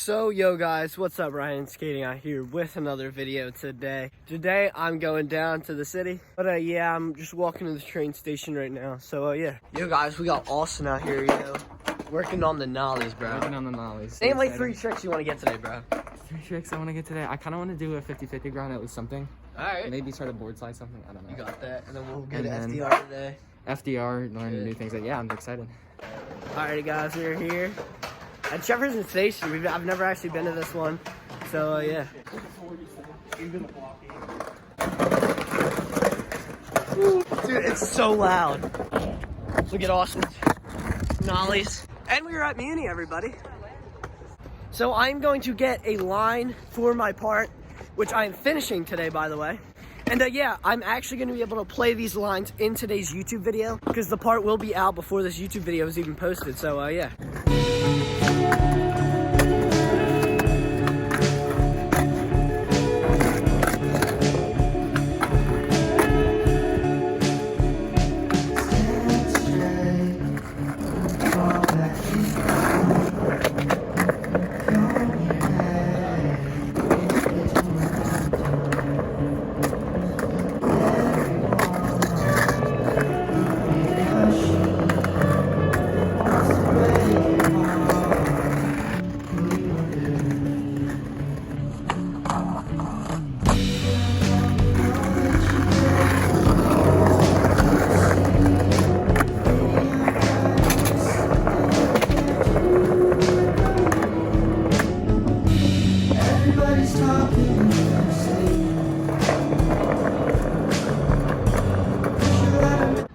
So yo guys, what's up? Ryan Skating out here with another video today. Today I'm going down to the city, but yeah, I'm just walking to the train station right now. So yeah, yo guys, we got Austin out here, working on the nollies, bro. Working on the nollies. Name like 3 tricks you want to get today, bro. 3 tricks I want to get today. I kind of want to do a 50-50 ground, at least something. All right. Maybe try to board slide something. I don't know. You got that, and then we'll get And FDR today. FDR, learn new things. Yeah, I'm excited. Alrighty guys, we're here at Jefferson Station. I've never actually been to this one, so yeah. Dude, it's so loud. Look at Austin's nollies. And we were at Muni, everybody. So I'm going to get a line for my part, which I am finishing today, by the way. And yeah, I'm actually going to be able to play these lines in today's YouTube video because the part will be out before this YouTube video is even posted. So yeah.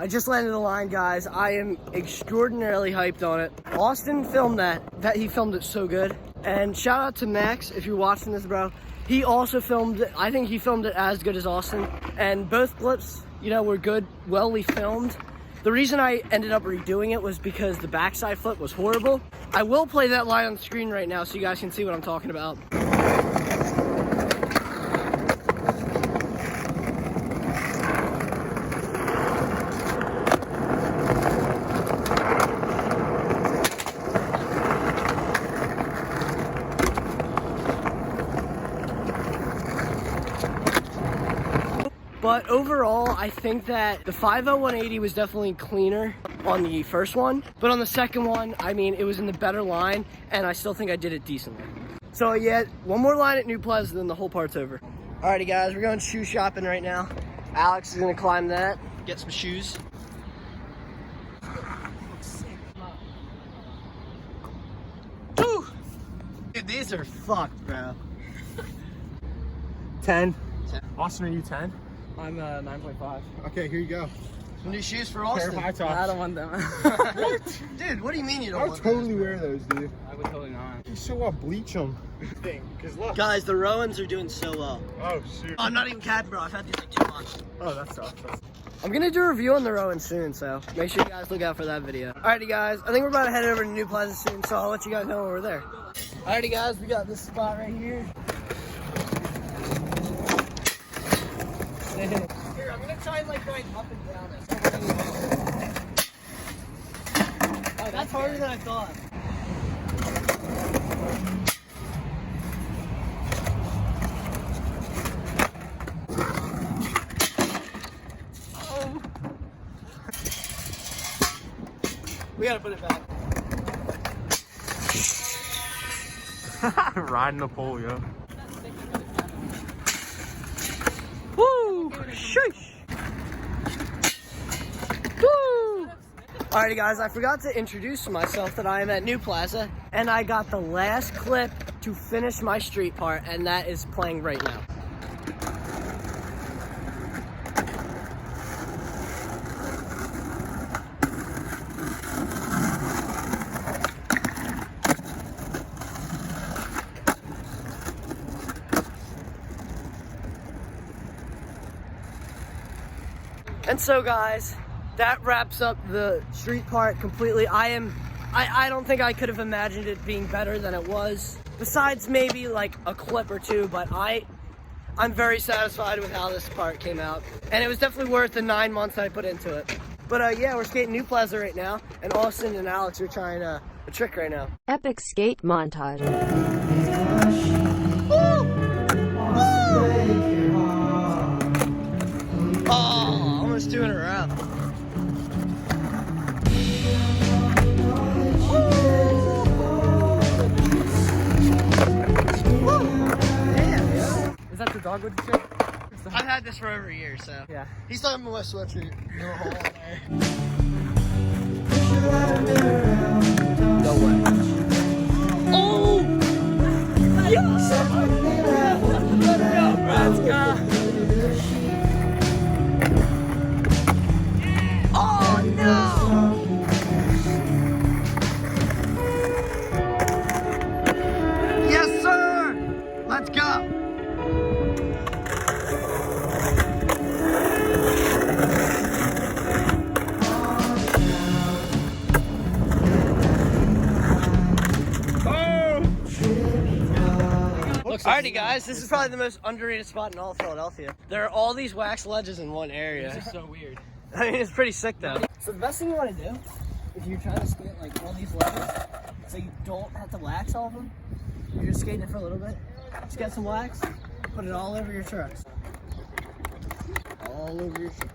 I just landed the line, guys. I am extraordinarily hyped on it. Austin filmed that he filmed it so good. And shout out to Max, if you're watching this, bro. He also filmed it. I think he filmed it as good as Austin. And both clips, were good, well filmed. The reason I ended up redoing it was because the backside flip was horrible. I will play that line on the screen right now so you guys can see what I'm talking about. But overall, I think that the 50180 was definitely cleaner on the first one. But on the second one, I mean, it was in the better line, and I still think I did it decently. So yeah, one more line at New Plaza, then the whole part's over. Alrighty guys, we're going shoe shopping right now. Alex is gonna climb that, get some shoes. Woo! Dude, these are fucked, bro. 10. 10. Austin, are you 10? I'm 9.5. Okay, here you go. Some new shoes for Pair Austin. of high tops. I don't want them. What? Dude, what do you mean you don't I would want totally those? wear those, dude. I would totally not. You so well, bleach them. Because look. Guys, the Rowans are doing so well. Oh, shoot. I'm not even capping, bro. I've had these like 2 months. Oh, that's tough. I'm gonna do a review on the Rowans soon, so make sure you guys look out for that video. Alrighty guys, I think we're about to head over to New Plaza soon, so I'll let you guys know when we're there. Alrighty guys, we got this spot right here. Here, I'm gonna try and like going up and down it. Oh, that's harder than I thought. Oh. We gotta put it back. Riding the pole, yo. Woo! Sheesh! Woo! Alrighty guys, I forgot to introduce myself that I am at New Plaza, and I got the last clip to finish my street part, and that is playing right now. And so guys, that wraps up the street part completely. I don't think I could have imagined it being better than it was. Besides maybe like a clip or two, but I'm very satisfied with how this part came out. And it was definitely worth the 9 months I put into it. But yeah, we're skating New Plaza right now, and Austin and Alex are trying a trick right now. Epic skate montage. Oh, almost two in a row. Is that the dogwood shit? I've had this for over a year, so. Yeah. He's talking about my sweatshirt. No hole in there. No way. Oh! Yes! Let's go! Oh no! Yes, sir! Let's go! Alrighty guys, this is probably the most underrated spot in all of Philadelphia. There are all these wax ledges in one area. This is so weird. I mean, it's pretty sick though. So the best thing you want to do, if you're trying to skate like all these ledges, so you don't have to wax all of them, you're just skating it for a little bit, just get some wax, put it all over your trucks. All over your trucks.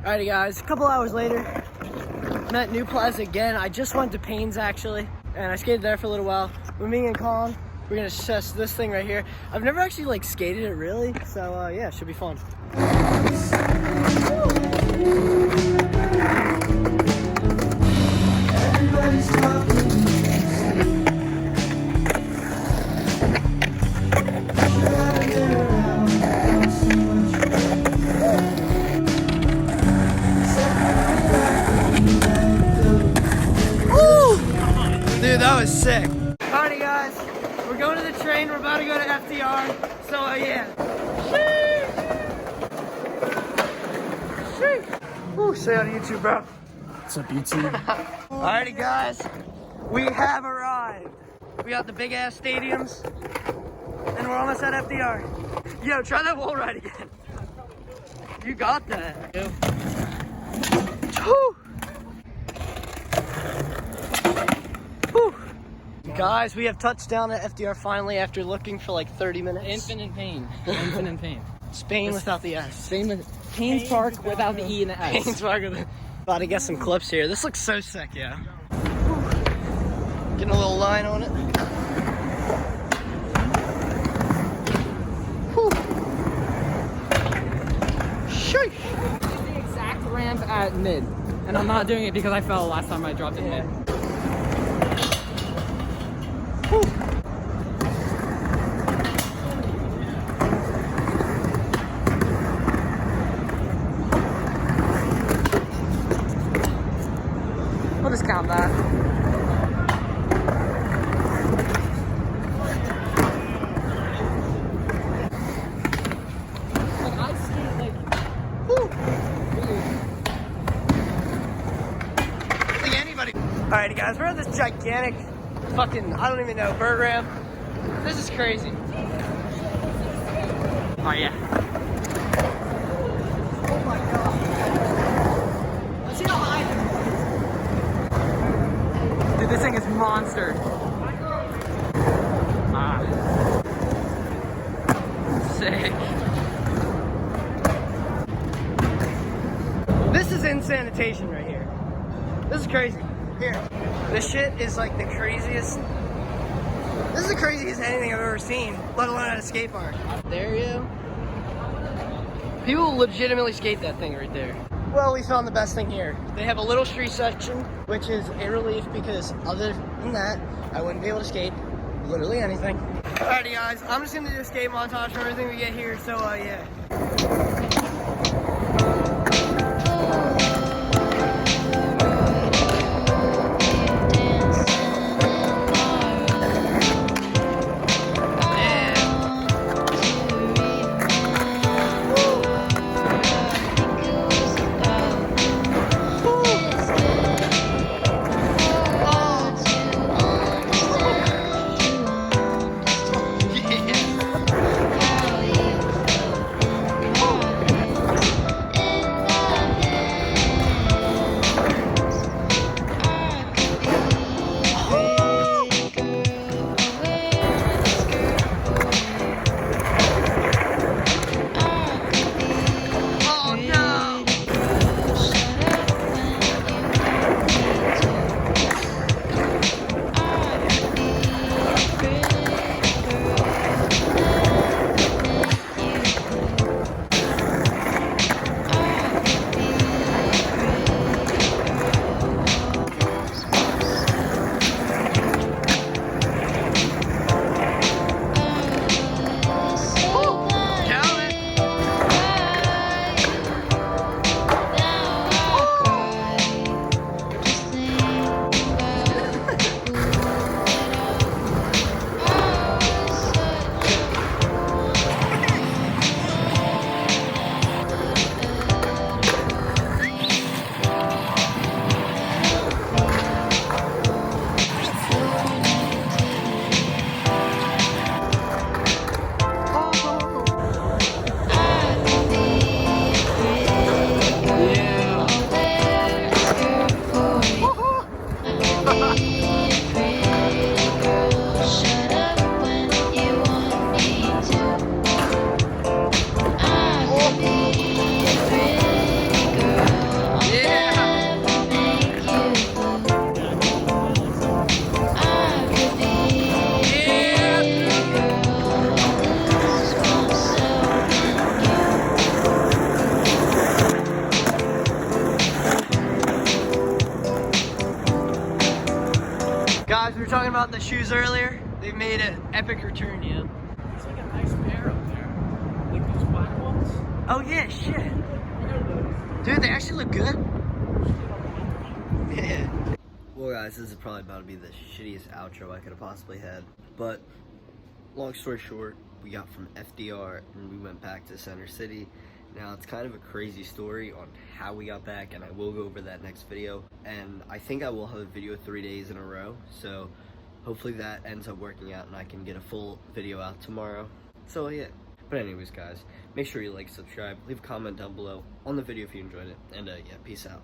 Alrighty guys, a couple hours later, I'm at New Plaza again. I just went to Payne's actually, and I skated there for a little while. With me and Colin, we're gonna test this thing right here. I've never actually like skated it really, so yeah, it should be fun. Everybody's talking. Dude, that was sick. Alrighty guys, we're going to the train. We're about to go to FDR. So yeah. Ooh, say on YouTube, bro. What's up, YouTube? Alrighty guys, we have arrived. We got the big ass stadiums, and we're almost at FDR. Yo, try that wall ride again. You got that. Woo. Guys, we have touchdown at FDR finally after looking for like 30 minutes. Infinite pain. Infinite pain. Spain without the S. Spain with Payne's Park without the E and the S. Payne's Park with the... About to get some clips here. This looks so sick, yeah. Getting a little line on it. Sheesh. The exact ramp at mid. And I'm not doing it because I fell last time I dropped it mid. We'll just count that. Like I skate like Like anybody. Alrighty guys, we're at this gigantic fucking, I don't even know, bird ramp. This is crazy. oh yeah. Oh my god. Let's see how high. Dude, this thing is monster. Ah. Sick. This is insanitation right here. This is crazy. Here. This shit is like the craziest. This is the craziest anything I've ever seen, let alone at a skate park. There you. People legitimately skate that thing right there. Well, we found the best thing here. They have a little street section, which is a relief because other than that, I wouldn't be able to skate literally anything. Alrighty guys, I'm just gonna do a skate montage for everything we get here, so yeah. about the shoes earlier. They've made an epic return, yeah. There's like a nice pair up there. Like those black ones. Oh yeah, shit. Dude, they actually look good. Yeah. Well guys, this is probably about to be the shittiest outro I could have possibly had. But, long story short, we got from FDR and we went back to Center City. Now it's kind of a crazy story on how we got back, and I will go over that next video. And I think I will have a video 3 days in a row, so hopefully that ends up working out and I can get a full video out tomorrow. So yeah. But anyways guys, make sure you like, subscribe, leave a comment down below on the video if you enjoyed it, and yeah, peace out.